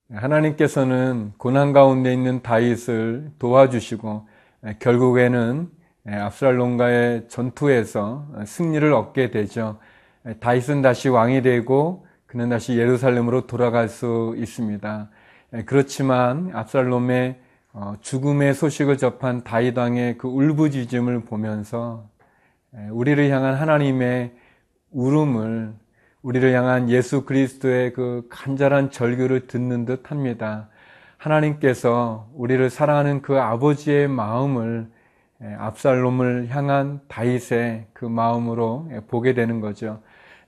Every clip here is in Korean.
하나님께서는 고난 가운데 있는 다윗을 도와주시고 결국에는 압살롬과의 전투에서 승리를 얻게 되죠. 다윗은 다시 왕이 되고 그는 다시 예루살렘으로 돌아갈 수 있습니다. 그렇지만 압살롬의 죽음의 소식을 접한 다윗 왕의 그 울부짖음을 보면서 우리를 향한 하나님의 울음을, 우리를 향한 예수 그리스도의 그 간절한 절규를 듣는 듯 합니다. 하나님께서 우리를 사랑하는 그 아버지의 마음을 압살롬을 향한 다윗의 그 마음으로 보게 되는 거죠.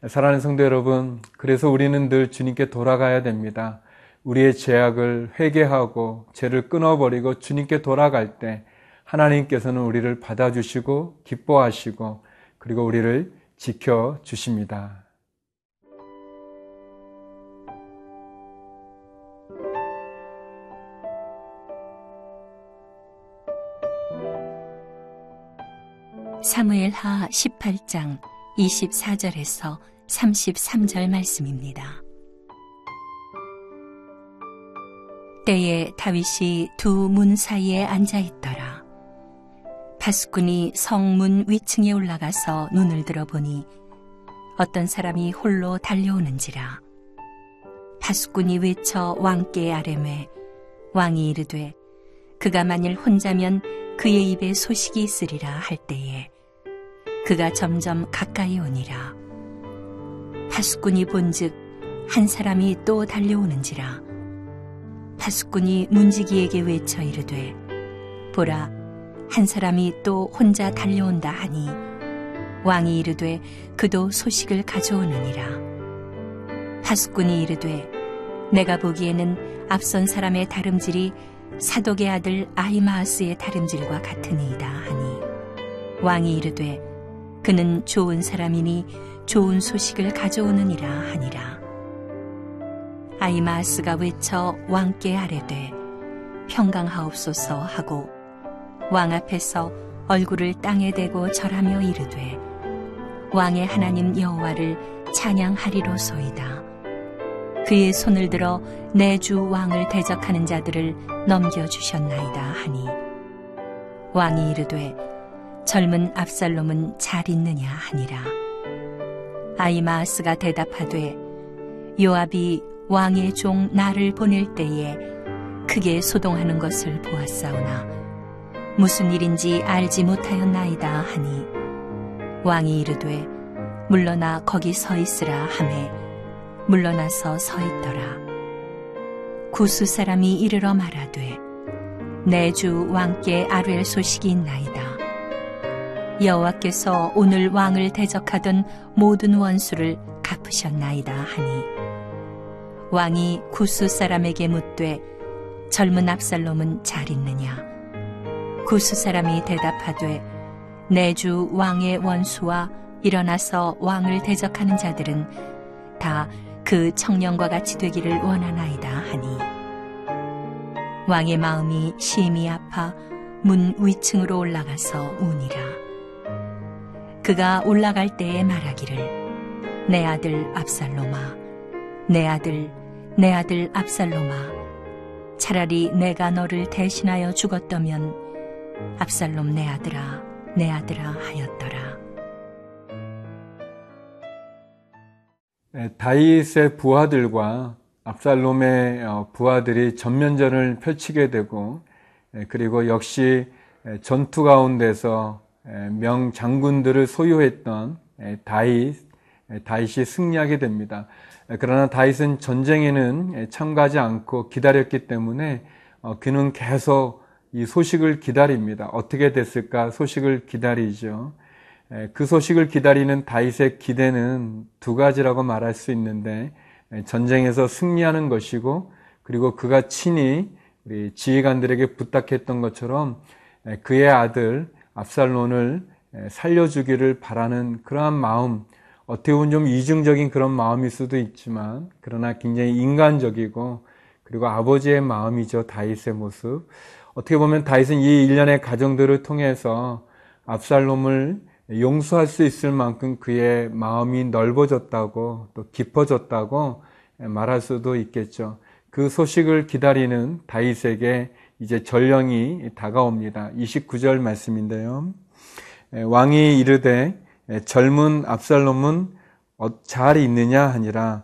사랑하는 성도 여러분, 그래서 우리는 늘 주님께 돌아가야 됩니다. 우리의 죄악을 회개하고 죄를 끊어버리고 주님께 돌아갈 때 하나님께서는 우리를 받아주시고 기뻐하시고 그리고 우리를 지켜주십니다. 사무엘하 18장 24절에서 33절 말씀입니다. 때에 다윗이 두 문 사이에 앉아있더라. 파수꾼이 성문 위층에 올라가서 눈을 들어보니 어떤 사람이 홀로 달려오는지라. 파수꾼이 외쳐 왕께 아뢰매 왕이 이르되 그가 만일 혼자면 그의 입에 소식이 있으리라 할 때에 그가 점점 가까이 오니라. 파수꾼이 본즉 한 사람이 또 달려오는지라. 파수꾼이 문지기에게 외쳐 이르되 보라 한 사람이 또 혼자 달려온다 하니 왕이 이르되 그도 소식을 가져오느니라. 파수꾼이 이르되 내가 보기에는 앞선 사람의 다름질이 사독의 아들 아히마아스의 다름질과 같으니이다 하니 왕이 이르되 그는 좋은 사람이니 좋은 소식을 가져오느니라 하니라. 아히마아스가 외쳐 왕께 아뢰되 평강하옵소서 하고 왕 앞에서 얼굴을 땅에 대고 절하며 이르되 왕의 하나님 여호와를 찬양하리로소이다. 그의 손을 들어 내 주 왕을 대적하는 자들을 넘겨주셨나이다 하니 왕이 이르되 젊은 압살롬은 잘 있느냐 하니라. 아히마아스가 대답하되 요압이 왕의 종 나를 보낼 때에 크게 소동하는 것을 보았사오나 무슨 일인지 알지 못하였나이다 하니 왕이 이르되 물러나 거기 서 있으라 하매 물러나서 서 있더라. 구스 사람이 이르러 말하되 내 주 왕께 아뢰 소식이 있나이다. 여호와께서 오늘 왕을 대적하던 모든 원수를 갚으셨나이다 하니 왕이 구스 사람에게 묻되 젊은 압살롬은 잘 있느냐. 구스 사람이 대답하되 내 주 왕의 원수와 일어나서 왕을 대적하는 자들은 다 그 청년과 같이 되기를 원하나이다 하니 왕의 마음이 심히 아파 문 위층으로 올라가서 우니라. 그가 올라갈 때에 말하기를 내 아들 압살롬아 내 아들 내 아들 압살롬아 차라리 내가 너를 대신하여 죽었다면 압살롬 내 아들아 하였더라. 다윗의 부하들과 압살롬의 부하들이 전면전을 펼치게 되고 그리고 역시 전투 가운데서 명장군들을 소유했던 다윗이 승리하게 됩니다. 그러나 다윗은 전쟁에는 참가하지 않고 기다렸기 때문에 그는 계속 이 소식을 기다립니다. 어떻게 됐을까 소식을 기다리죠. 그 소식을 기다리는 다윗의 기대는 두 가지라고 말할 수 있는데 전쟁에서 승리하는 것이고 그리고 그가 친히 우리 지휘관들에게 부탁했던 것처럼 그의 아들 압살롬을 살려주기를 바라는 그러한 마음, 어떻게 보면 좀 이중적인 그런 마음일 수도 있지만 그러나 굉장히 인간적이고 그리고 아버지의 마음이죠. 다윗의 모습. 어떻게 보면 다윗은 이 일련의 가정들을 통해서 압살롬을 용서할 수 있을 만큼 그의 마음이 넓어졌다고 또 깊어졌다고 말할 수도 있겠죠. 그 소식을 기다리는 다윗에게 이제 전령이 다가옵니다. 29절 말씀인데요. 왕이 이르되 젊은 압살롬은 잘 있느냐 하니라.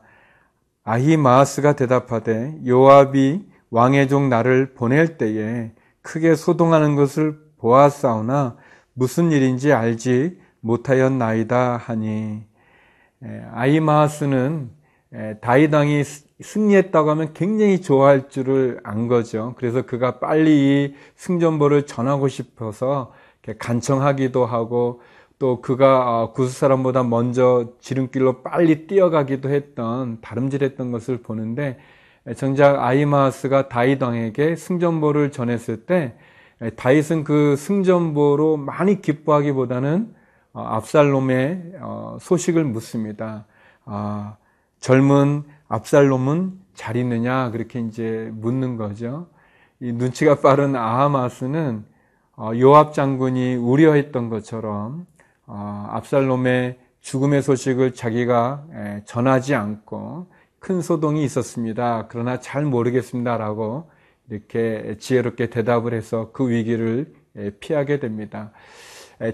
아히마아스가 대답하되 요압이 왕의 종 나를 보낼 때에 크게 소동하는 것을 보았사오나 무슨 일인지 알지 못하였나이다 하니, 아히마아스는 다윗 왕이 승리했다고 하면 굉장히 좋아할 줄을 안 거죠. 그래서 그가 빨리 이 승전보를 전하고 싶어서 간청하기도 하고 또 그가 구스 사람보다 먼저 지름길로 빨리 뛰어가기도 했던, 다름질했던 것을 보는데, 정작 아히마아스가 다윗 왕에게 승전보를 전했을 때 다윗은 그 승전보로 많이 기뻐하기보다는 압살롬의 소식을 묻습니다. 젊은 압살롬은 잘 있느냐, 그렇게 이제 묻는 거죠. 이 눈치가 빠른 아하마스는 요압 장군이 우려했던 것처럼 압살롬의 죽음의 소식을 자기가 전하지 않고 큰 소동이 있었습니다. 그러나 잘 모르겠습니다라고 이렇게 지혜롭게 대답을 해서 그 위기를 피하게 됩니다.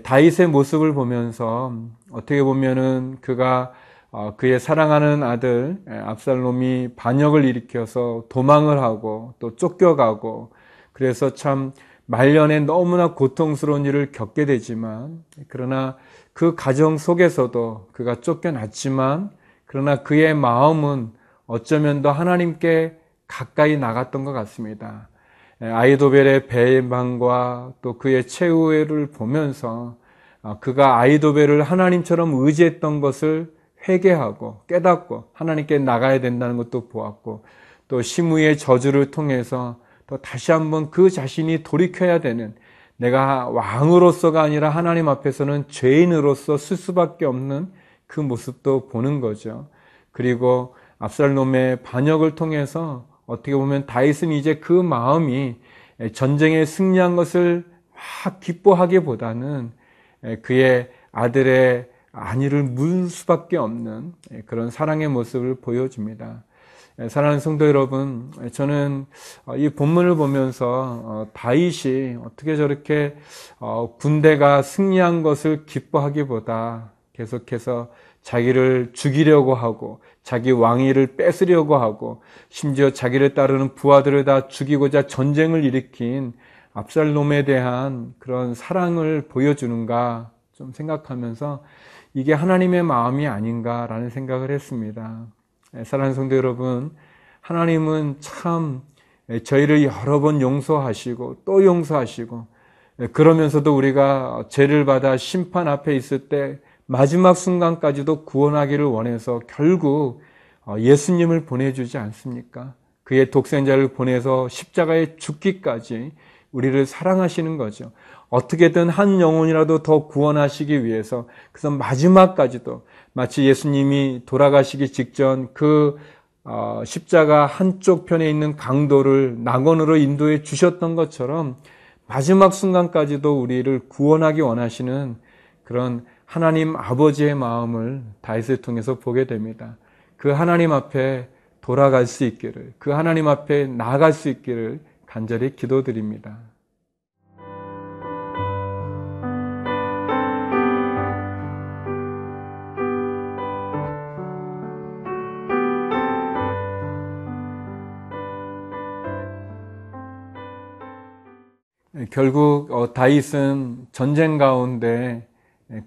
다윗의 모습을 보면서 어떻게 보면은 그가 그의 사랑하는 아들 압살롬이 반역을 일으켜서 도망을 하고 또 쫓겨가고, 그래서 참 말년에 너무나 고통스러운 일을 겪게 되지만, 그러나 그 가정 속에서도 그가 쫓겨났지만, 그러나 그의 마음은 어쩌면 더 하나님께 가까이 나갔던 것 같습니다. 아이도벨의 배반과 또 그의 최후를 보면서 그가 아이도벨을 하나님처럼 의지했던 것을 회개하고 깨닫고 하나님께 나가야 된다는 것도 보았고, 또 시므이의 저주를 통해서 또 다시 한번 그 자신이 돌이켜야 되는, 내가 왕으로서가 아니라 하나님 앞에서는 죄인으로서 쓸 수밖에 없는 그 모습도 보는 거죠. 그리고 압살롬의 반역을 통해서 어떻게 보면 다윗은 이제 그 마음이 전쟁에 승리한 것을 막 기뻐하기보다는 그의 아들의 안위를 물 수밖에 없는 그런 사랑의 모습을 보여줍니다. 사랑하는 성도 여러분, 저는 이 본문을 보면서 다윗이 어떻게 저렇게 군대가 승리한 것을 기뻐하기보다 계속해서 자기를 죽이려고 하고 자기 왕위를 뺏으려고 하고 심지어 자기를 따르는 부하들을 다 죽이고자 전쟁을 일으킨 압살롬에 대한 그런 사랑을 보여주는가 좀 생각하면서 이게 하나님의 마음이 아닌가라는 생각을 했습니다. 사랑하는 성도 여러분, 하나님은 참 저희를 여러 번 용서하시고 또 용서하시고, 그러면서도 우리가 죄를 받아 심판 앞에 있을 때 마지막 순간까지도 구원하기를 원해서 결국 예수님을 보내주지 않습니까? 그의 독생자를 보내서 십자가에 죽기까지 우리를 사랑하시는 거죠. 어떻게든 한 영혼이라도 더 구원하시기 위해서, 그래서 마지막까지도 마치 예수님이 돌아가시기 직전 그 십자가 한쪽 편에 있는 강도를 낙원으로 인도해 주셨던 것처럼 마지막 순간까지도 우리를 구원하기 원하시는 그런 하나님 아버지의 마음을 다윗을 통해서 보게 됩니다. 그 하나님 앞에 돌아갈 수 있기를, 그 하나님 앞에 나아갈 수 있기를 간절히 기도드립니다. 결국 다윗은 전쟁 가운데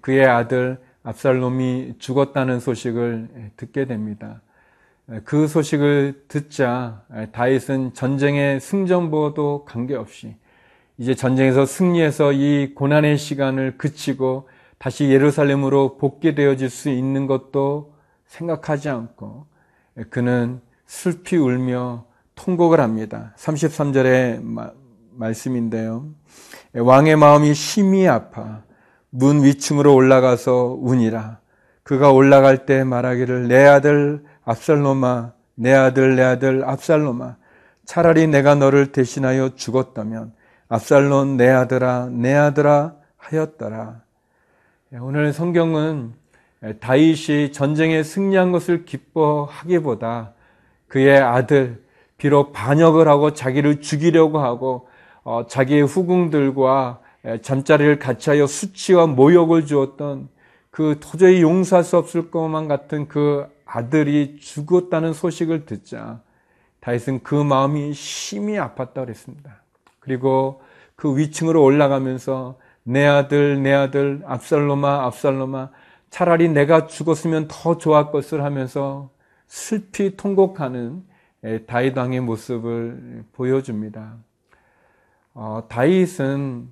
그의 아들 압살롬이 죽었다는 소식을 듣게 됩니다. 그 소식을 듣자 다윗은 전쟁의 승전보도 관계없이 이제 전쟁에서 승리해서 이 고난의 시간을 그치고 다시 예루살렘으로 복귀되어질 수 있는 것도 생각하지 않고 그는 슬피 울며 통곡을 합니다. 33절의 말씀인데요. 왕의 마음이 심히 아파 문 위층으로 올라가서 우니라. 그가 올라갈 때 말하기를 내 아들 압살롬아, 내 아들 내 아들 압살롬아, 차라리 내가 너를 대신하여 죽었다면 압살롬 내 아들아 내 아들아 하였더라. 오늘 성경은 다윗이 전쟁에 승리한 것을 기뻐하기보다 그의 아들, 비록 반역을 하고 자기를 죽이려고 하고 자기의 후궁들과 잠자리를 같이 하여 수치와 모욕을 주었던 그 도저히 용서할 수 없을 것만 같은 그 아들이 죽었다는 소식을 듣자 다윗은 그 마음이 심히 아팠다고 그랬습니다. 그리고 그 위층으로 올라가면서 내 아들 압살롬아 압살롬아 차라리 내가 죽었으면 더 좋았을 것을 하면서 슬피 통곡하는 다윗 왕의 모습을 보여줍니다. 다윗은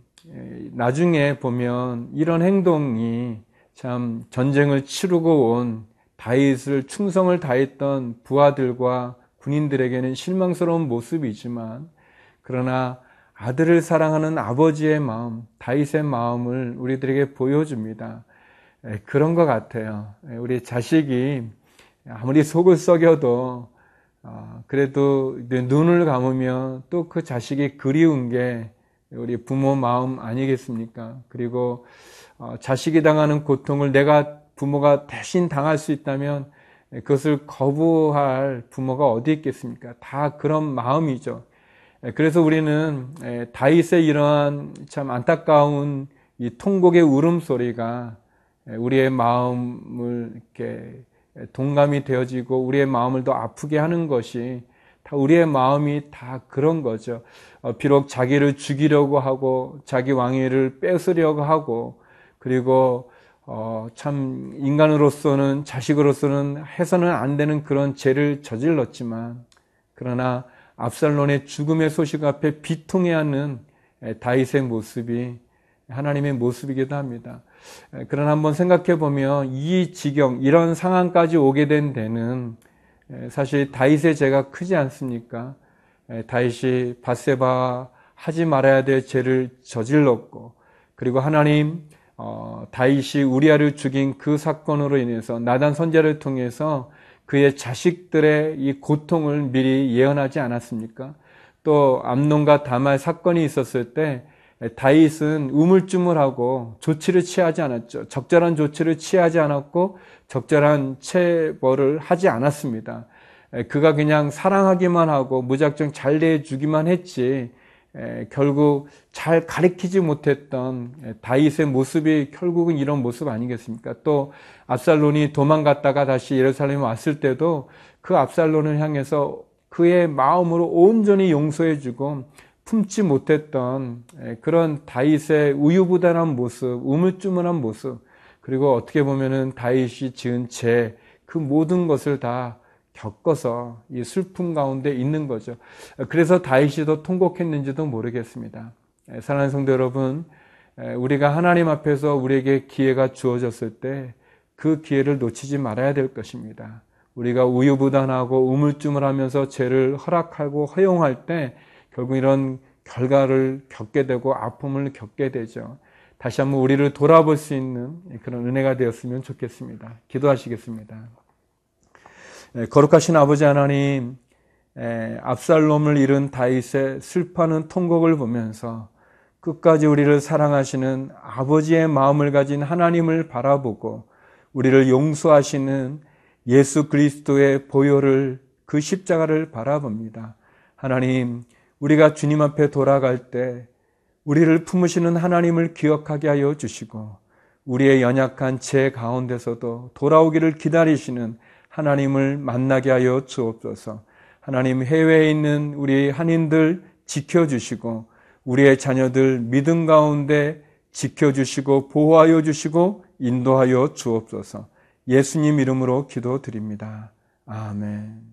나중에 보면 이런 행동이 참 전쟁을 치르고 온 다윗을 충성을 다했던 부하들과 군인들에게는 실망스러운 모습이지만 그러나 아들을 사랑하는 아버지의 마음, 다윗의 마음을 우리들에게 보여줍니다. 그런 것 같아요. 우리 자식이 아무리 속을 썩여도 그래도 눈을 감으면 또 그 자식이 그리운 게 우리 부모 마음 아니겠습니까? 그리고 자식이 당하는 고통을 내가 부모가 대신 당할 수 있다면 그것을 거부할 부모가 어디 있겠습니까? 다 그런 마음이죠. 그래서 우리는 다윗의 이러한 참 안타까운 이 통곡의 울음소리가 우리의 마음을 이렇게 동감이 되어지고 우리의 마음을 더 아프게 하는 것이 다 우리의 마음이 다 그런 거죠. 비록 자기를 죽이려고 하고 자기 왕위를 뺏으려고 하고 그리고 참 인간으로서는 자식으로서는 해서는 안 되는 그런 죄를 저질렀지만 그러나 압살롬의 죽음의 소식 앞에 비통해하는 다윗의 모습이 하나님의 모습이기도 합니다. 그러나 한번 생각해 보면 이 지경, 이런 상황까지 오게 된 데는 사실 다윗의 죄가 크지 않습니까? 다윗이 밧세바 하지 말아야 될 죄를 저질렀고 그리고 하나님 다윗이 우리아를 죽인 그 사건으로 인해서 나단 선지자를 통해서 그의 자식들의 이 고통을 미리 예언하지 않았습니까? 또 암논과 다말 사건이 있었을 때 다윗은 우물쭈물하고 조치를 취하지 않았죠. 적절한 조치를 취하지 않았고 적절한 체벌을 하지 않았습니다. 그가 그냥 사랑하기만 하고 무작정 잘 대해주기만 했지 결국 잘 가리키지 못했던 다윗의 모습이 결국은 이런 모습 아니겠습니까? 또 압살롬이 도망갔다가 다시 예루살렘에 왔을 때도 그 압살롬을 향해서 그의 마음으로 온전히 용서해주고 품지 못했던 그런 다윗의 우유부단한 모습, 우물쭈물한 모습, 그리고 어떻게 보면은 다윗이 지은 죄, 그 모든 것을 다 겪어서 이 슬픔 가운데 있는 거죠. 그래서 다윗이 더 통곡했는지도 모르겠습니다. 사랑하는 성도 여러분, 우리가 하나님 앞에서 우리에게 기회가 주어졌을 때 그 기회를 놓치지 말아야 될 것입니다. 우리가 우유부단하고 우물쭈물하면서 죄를 허락하고 허용할 때 결국 이런 결과를 겪게 되고 아픔을 겪게 되죠. 다시 한번 우리를 돌아볼 수 있는 그런 은혜가 되었으면 좋겠습니다. 기도하시겠습니다. 거룩하신 아버지 하나님, 압살롬을 잃은 다윗의 슬퍼하는 통곡을 보면서 끝까지 우리를 사랑하시는 아버지의 마음을 가진 하나님을 바라보고 우리를 용서하시는 예수 그리스도의 보혈을, 그 십자가를 바라봅니다. 하나님, 우리가 주님 앞에 돌아갈 때 우리를 품으시는 하나님을 기억하게 하여 주시고 우리의 연약한 죄 가운데서도 돌아오기를 기다리시는 하나님을 만나게 하여 주옵소서. 하나님, 해외에 있는 우리 한인들 지켜주시고 우리의 자녀들 믿음 가운데 지켜주시고 보호하여 주시고 인도하여 주옵소서. 예수님 이름으로 기도드립니다. 아멘.